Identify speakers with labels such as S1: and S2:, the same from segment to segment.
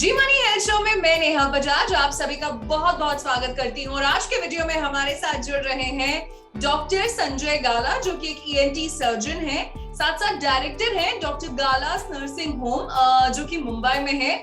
S1: जी money health show में मैं नेहा बजाज आप सभी का बहुत बहुत स्वागत करती हूँ। और आज के वीडियो में हमारे साथ जुड़ रहे हैं डॉक्टर संजय गाला, जो कि एक ईएनटी सर्जन है, साथ साथ डायरेक्टर हैं डॉक्टर गालास नर्सिंग होम, जो कि मुंबई में है।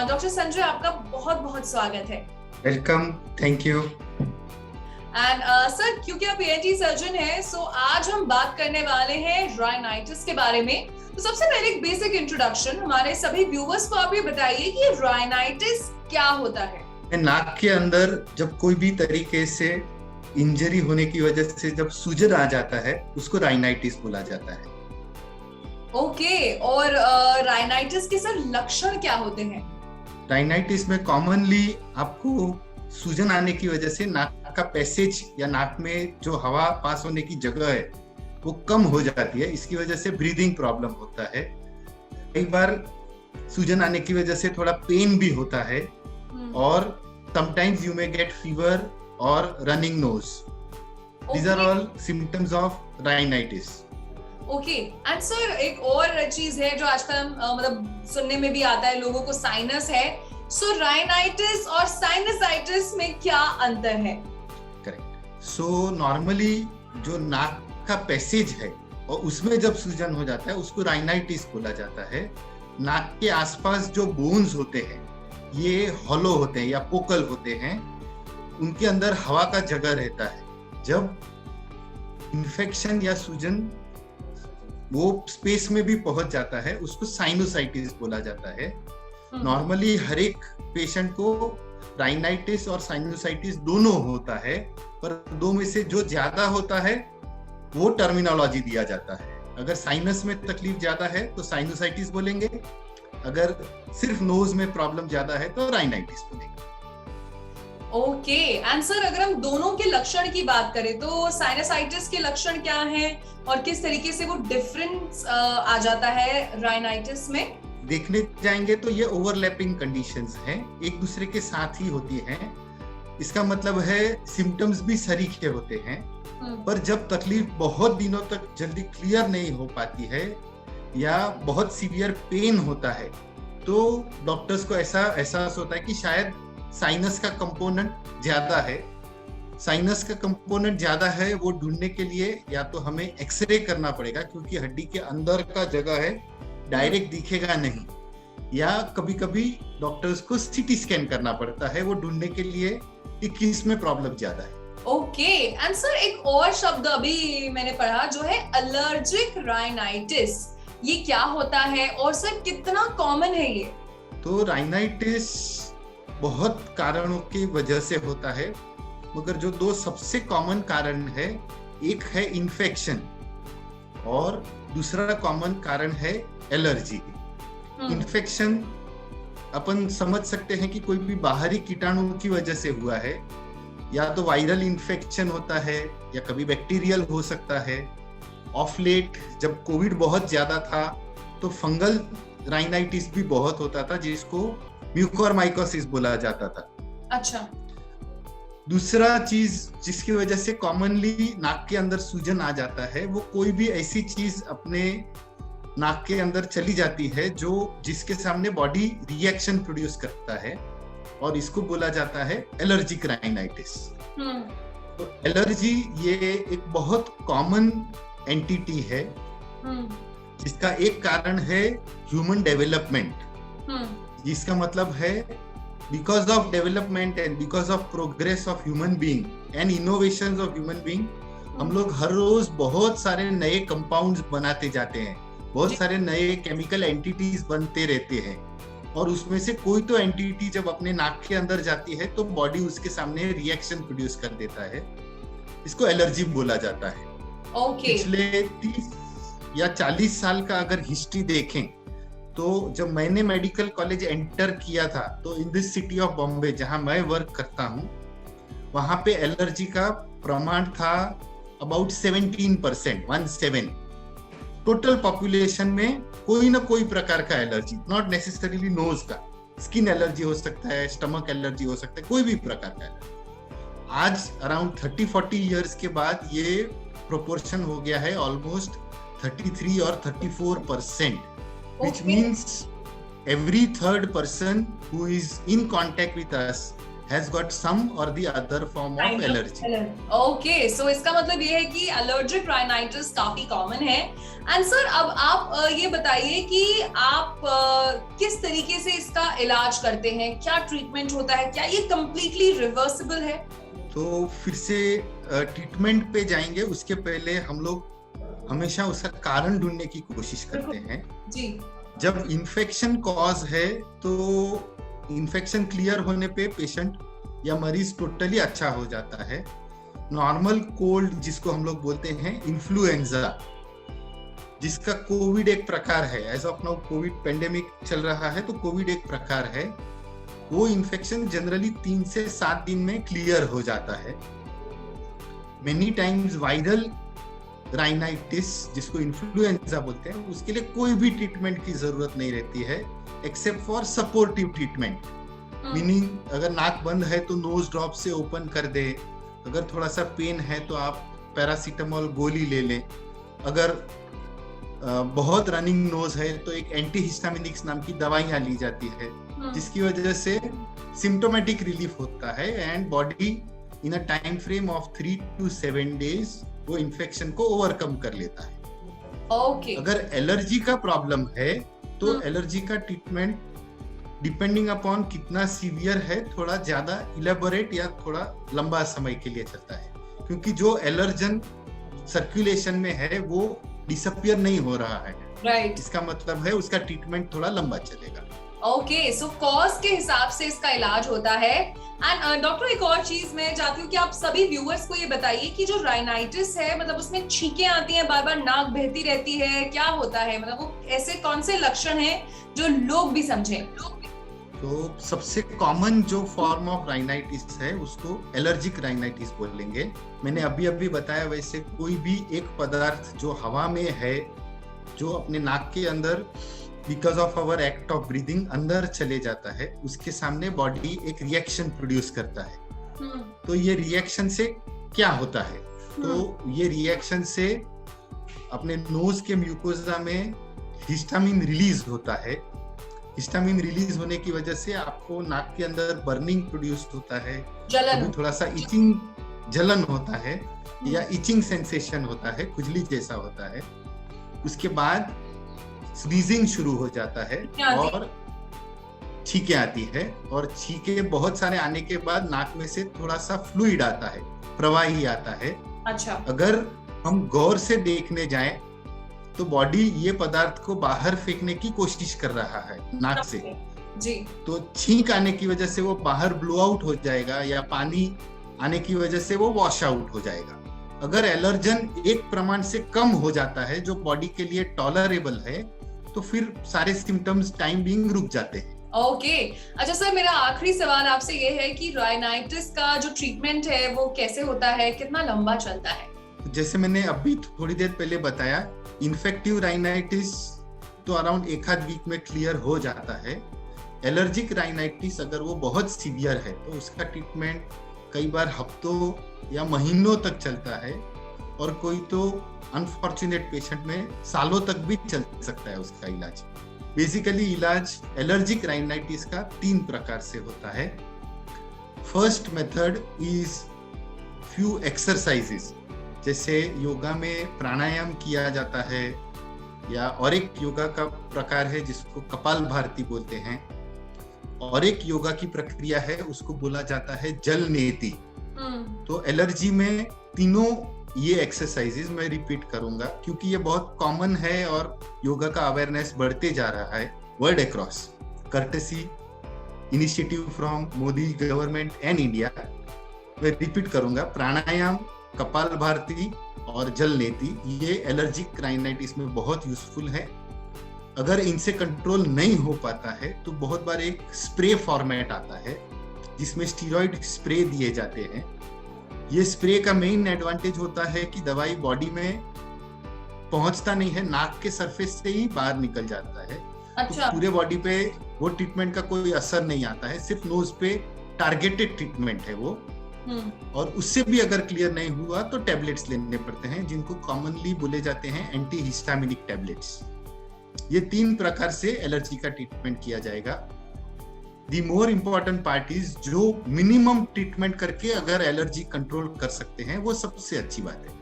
S1: डॉक्टर संजय, आपका बहुत बहुत स्वागत है।
S2: Welcome, thank you.
S1: And sir, क्योंकि आप ईएनटी सर्जन हैं, सो आज हम बात करने वाले हैं राइनाइटिस के बारे में। तो सबसे पहले एक बेसिक इंट्रोडक्शन हमारे सभी व्यूअर्स को आप ये बताइए कि राइनाइटिस क्या होता है।
S2: नाक के अंदर जब कोई भी तरीके से इंजरी होने की वजह से जब सूजन आ जाता है, उसको राइनाइटिस बोला जाता है।
S1: ओके, और राइनाइटिस के सर लक्षण क्या होते हैं?
S2: राइनाइटिस में कॉमनली आपको सूजन आने की वजह से नाक का पैसेज या नाक में जो हवा पास होने की जगह है वो कम हो जाती है। इसकी वजह से ब्रीदिंग प्रॉब्लम होता है। कई बार सूजन आने की वजह से थोड़ा पेन भी होता है और sometimes you may get fever और running nose. These are all symptoms of rhinitis.
S1: Okay, and sir एक और चीज है जो आजकल मतलब सुनने में भी आता है लोगों को, साइनस है। सो राइनाइटिस और साइनसाइटिस में क्या अंतर है?
S2: करेक्ट। सो नॉर्मली जो नाक का पैसेज है और उसमें जब सूजन हो जाता है उसको राइनाइटिस बोला जाता है। नाक के आसपास जो बोन्स होते हैं ये हॉलो होते हैं या पोकल होते हैं, उनके अंदर हवा का जगह रहता है। जब इन्फेक्शन या सूजन वो स्पेस में भी पहुंच जाता है उसको साइनोसाइटिस बोला जाता है। नॉर्मली हर एक पेशेंट को राइनाइटिस और साइनोसाइटिस दोनों होता है, पर दो में से जो ज्यादा होता है वो टर्मिनोलॉजी दिया जाता है। अगर साइनस में तकलीफ ज्यादा है तो साइनोसाइटिस बोलेंगे, अगर सिर्फ नोज में प्रॉब्लम ज्यादा है तो राइनाइटिस बोलेंगे।
S1: ओके, एंड सर अगर हम दोनों के लक्षण की बात करें तो साइनसाइटिस के लक्षण क्या हैं और किस तरीके से वो डिफरेंस आ जाता है राइनाइटिस में?
S2: देखने जाएंगे तो ये ओवरलैपिंग कंडीशंस हैं, एक दूसरे के साथ ही होती हैं। इसका मतलब है सिम्टम्स भी सरीखे होते हैं, पर जब तकलीफ बहुत दिनों तक जल्दी क्लियर नहीं हो पाती है या बहुत सीवियर पेन होता है तो डॉक्टर्स को ऐसा एहसास होता है कि शायद साइनस का कंपोनेंट ज्यादा है। साइनस का कंपोनेंट ज्यादा है वो ढूंढने के लिए या तो हमें एक्सरे करना पड़ेगा, क्योंकि हड्डी के अंदर का जगह है, डायरेक्ट दिखेगा नहीं, या कभी कभी डॉक्टर्स को सीटी स्कैन करना पड़ता है वो ढूंढने के लिए कि किस में प्रॉब्लम ज्यादा है।
S1: ओके, एंड सर एक और शब्द अभी मैंने पढ़ा जो है एलर्जिक राइनाइटिस, ये क्या होता है और सर कितना कॉमन है ये?
S2: तो राइनाइटिस बहुत कारणों की वजह से होता है, मगर जो दो सबसे कॉमन कारण है, एक है इन्फेक्शन और दूसरा कॉमन कारण है एलर्जी। इन्फेक्शन अपन समझ सकते हैं कि कोई भी बाहरी कीटाणु की वजह से हुआ है, या तो वायरल इन्फेक्शन होता है या कभी बैक्टीरियल हो सकता है। ऑफ लेट जब कोविड बहुत ज्यादा था तो फंगल राइनाइटिस भी बहुत होता था, जिसको म्यूकोरमाइकोसिस बोला जाता था।
S1: अच्छा।
S2: दूसरा चीज जिसकी वजह से कॉमनली नाक के अंदर सूजन आ जाता है, वो कोई भी ऐसी चीज अपने नाक के अंदर चली जाती है जो जिसके सामने बॉडी रिएक्शन प्रोड्यूस करता है, और इसको बोला जाता है एलर्जिक राइनाइटिस। तो एलर्जी ये एक बहुत कॉमन एंटिटी है, जिसका एक कारण है ह्यूमन डेवलपमेंट, जिसका मतलब है because of development and because of progress of human being and innovations of human being, हम लोग हर रोज बहुत सारे नए कंपाउंड्स बनाते जाते हैं, बहुत सारे नए केमिकल एंटिटीज बनते रहते हैं, और उसमें से कोई तो एंटिटी जब अपने नाक के अंदर जाती है तो बॉडी उसके सामने रिएक्शन प्रोड्यूस कर देता है। इसको एलर्जी बोला जाता है। पिछले 30 या 40 साल का अगर हिस्ट्री देखें तो जब मैंने मेडिकल कॉलेज एंटर किया था तो in this city of Bombay जहां मैं वर्क करता हूं, वहां पे एलर्जी का प्रमाण था अबाउट 17%, 17। टोटल पॉपुलेशन में कोई ना कोई प्रकार का एलर्जी, नॉट नेसेसरीली नोज का, स्किन एलर्जी हो सकता है, स्टमक एलर्जी हो सकता है, कोई भी प्रकार का एलर्जी। आज अराउंड 30-40 इयर्स के बाद ये प्रोपोर्शन हो गया है ऑलमोस्ट 33 और 34%, which means every third person who is in contact with us has got some or the other form of allergy.
S1: Okay, so इसका मतलब ये है कि allergic rhinitis काफी कॉमन है. एंड सर अब आप ये बताइए कि आप किस तरीके से इसका इलाज करते हैं, क्या ट्रीटमेंट होता है, क्या ये कम्प्लीटली रिवर्सिबल है?
S2: तो फिर से ट्रीटमेंट पे जाएंगे, उसके पहले हम लोग हमेशा उसका कारण ढूंढने की कोशिश करते हैं
S1: जी.
S2: जब इन्फेक्शन कॉज है तो इन्फेक्शन क्लियर होने पे पेशेंट या मरीज टोटली अच्छा हो जाता है. नॉर्मल कोल्ड जिसको हम लोग बोलते हैं इन्फ्लुएंजा, जिसका कोविड एक प्रकार है, as of now Covid pandemic चल रहा है तो कोविड एक प्रकार है, वो इन्फेक्शन जनरली 3 से 7 दिन में क्लियर हो जाता है. मेनी टाइम्स वायरल राइनाइटिस जिसको इन्फ्लुएंजा बोलते हैं, उसके लिए कोई भी ट्रीटमेंट की जरूरत नहीं रहती है except for supportive treatment. Meaning अगर नाक बंद है तो नोज ड्रॉप से ओपन कर दे, अगर थोड़ा सा पेन है तो आप पैरासीटामोल गोली ले लें, अगर बहुत रनिंग नोज है तो एक एंटीहिस्टामिनिक्स नाम की दवाइयां ली जाती है जिसकी वजह से सिम्टोमेटिक रिलीफ होता है and body in a time frame of 3 to 7 days वो इन्फेक्शन को ओवरकम कर लेता है.
S1: Okay.
S2: अगर एलर्जी का प्रॉब्लम है तो एलर्जी का ट्रीटमेंट डिपेंडिंग अपॉन कितना सीवियर है थोड़ा ज्यादा इलेबोरेट या थोड़ा लंबा समय के लिए चलता है, क्योंकि जो एलर्जन सर्कुलेशन में है वो डिसअपियर नहीं हो रहा है.
S1: राइट.
S2: इसका मतलब है उसका ट्रीटमेंट थोड़ा लंबा चलेगा.
S1: ओके, सो कॉज के हिसाब से इसका इलाज होता है. एंड डॉक्टर एक और चीज मैं चाहती हूँ कि आप सभी व्यूअर्स को ये बताइए कि जो राइनाइटिस है मतलब उसमें छींकें आती हैं, बार बार नाक बहती रहती है, क्या होता है, मतलब वो ऐसे कौन से लक्षण हैं जो लोग भी समझें?
S2: तो सबसे कॉमन जो फॉर्म ऑफ राइनाइटिस है उसको एलर्जिक राइनाइटिस बोलेंगे. मैंने अभी बताया वैसे कोई भी एक पदार्थ जो हवा में है जो अपने नाक के अंदर because of our act of breathing अंदर चले जाता है, उसके सामने बॉडी एक रिएक्शन प्रोड्यूस करता है. तो ये रिएक्शन से क्या होता है, तो ये रिएक्शन से अपने नोज के म्यूकोजा में हिस्टामिन रिलीज होता है. हिस्टामिन रिलीज होने की वजह से आपको नाक के अंदर बर्निंग प्रोड्यूस होता है,
S1: जलन,
S2: थोड़ा सा इचिंग जलन होता है या इचिंग सेंसेशन होता है, खुजली जैसा होता है. उसके बाद स्नीजिंग शुरू हो जाता है और छींके आती है, और छींके बहुत सारे आने के बाद नाक में से थोड़ा सा फ्लूइड आता है, प्रवाही आता है.
S1: अच्छा.
S2: अगर हम गौर से देखने जाएं तो बॉडी ये पदार्थ को बाहर फेंकने की कोशिश कर रहा है नाक से
S1: जी.
S2: तो छींक आने की वजह से वो बाहर ब्लो आउट हो जाएगा या पानी आने की वजह से वो वॉश आउट हो जाएगा. अगर एलर्जन एक प्रमाण से कम हो जाता है जो बॉडी के लिए टॉलरेबल है तो फिर सारे सिम्टम्स टाइम बीइंग रुक जाते हैं.
S1: ओके. अच्छा सर, मेरा आखिरी सवाल आपसे ये है कि राइनाइटिस का जो ट्रीटमेंट है वो कैसे होता है, कितना लंबा चलता है?
S2: जैसे मैंने अभी थोड़ी देर पहले बताया, इन्फेक्टिव राइनाइटिस तो अराउंड 1 वीक में क्लियर हो जाता है. एलर्जिक राइनाइटिस अगर वो बहुत सीवियर है तो उसका ट्रीटमेंट कई बार हफ्तों या महीनों तक चलता है, और कोई तो अनफॉर्चुनेट पेशेंट में सालों तक भी चल सकता है उसका इलाज. बेसिकली इलाज एलर्जिक राइनाइटिस का 3 प्रकार से होता है. First method is few exercises, जैसे योगा में प्राणायाम किया जाता है, या और एक योगा का प्रकार है जिसको कपालभाति बोलते हैं, और एक योगा की प्रक्रिया है उसको बोला जाता है जल नेति. तो एलर्जी में तीनों ये एक्सरसाइजेस मैं रिपीट करूंगा क्योंकि ये बहुत कॉमन है और योगा का अवेयरनेस बढ़ते जा रहा है world across. Courtesy initiative from Modi government and India. मैं रिपीट करूंगा, प्राणायाम, कपालभाति और जल नेति, ये एलर्जिक राइनाइटिस में बहुत यूजफुल है. अगर इनसे कंट्रोल नहीं हो पाता है तो बहुत बार एक स्प्रे फॉर्मेट आता है जिसमें स्टीरॉइड स्प्रे दिए जाते हैं. ये स्प्रे का मेन एडवांटेज होता है कि दवाई बॉडी में पहुंचता नहीं है, नाक के सरफेस से ही बाहर निकल जाता है.
S1: अच्छा.
S2: तो पूरे बॉडी पे वो ट्रीटमेंट का कोई असर नहीं आता है, सिर्फ नोज पे टारगेटेड ट्रीटमेंट है वो. और उससे भी अगर क्लियर नहीं हुआ तो टैबलेट्स लेने पड़ते हैं, जिनको कॉमनली बोले जाते हैं एंटी हिस्टामिनिक टैबलेट्स। ये 3 प्रकार से एलर्जी का ट्रीटमेंट किया जाएगा। The more important part is जो मिनिमम ट्रीटमेंट करके अगर एलर्जी कंट्रोल कर सकते हैं वो सबसे अच्छी बात है।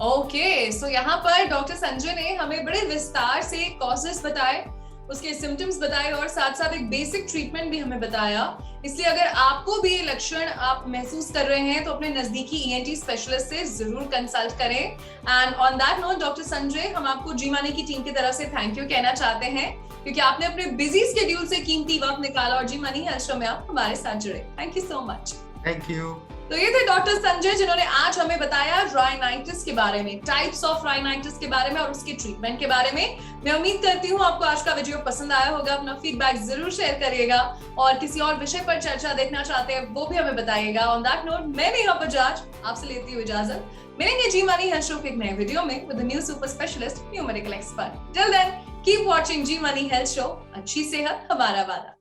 S1: ओके, सो यहाँ पर डॉक्टर संजय ने हमें बड़े विस्तार से कॉजेस बताए, उसके सिम्टम्स बताए और साथ साथ एक बेसिक ट्रीटमेंट भी हमें बताया। इसलिए अगर आपको भी ये लक्षण आप महसूस कर रहे हैं तो अपने नजदीकी ईएनटी स्पेशलिस्ट से जरूर कंसल्ट करें। And on that note doctor Sanjay, हम आपको जी मानी की टीम की तरफ से थैंक यू कहना चाहते हैं, क्योंकि आपने अपने बिजी स्केड्यूल से कीमती वक्त निकाला और जी मानी हेल्थ शो में आप हमारे साथ जुड़े। Thank you so much.
S2: Thank you.
S1: तो ये थे डॉक्टर संजय, जिन्होंने आज हमें बताया राइनाइटिस के बारे में, टाइप्स ऑफ राइनाइटिस के बारे में और उसके ट्रीटमेंट के बारे में। मैं उम्मीद करती हूँ आपको आज का वीडियो पसंद आया होगा। अपना फीडबैक जरूर शेयर करिएगा और किसी और विषय पर चर्चा देखना चाहते हैं वो भी हमें बताइएगा। ऑन दैट नोट, मैं नेहा बजाज आपसे लेती हूँ इजाजत। मिलेंगे जी मानी हेल्थ शो के एक नए वीडियो में with new super specialist, new medical expert. Till then keep watching जी मानी हेल्थ शो। अच्छी सेहत हमारा वादा।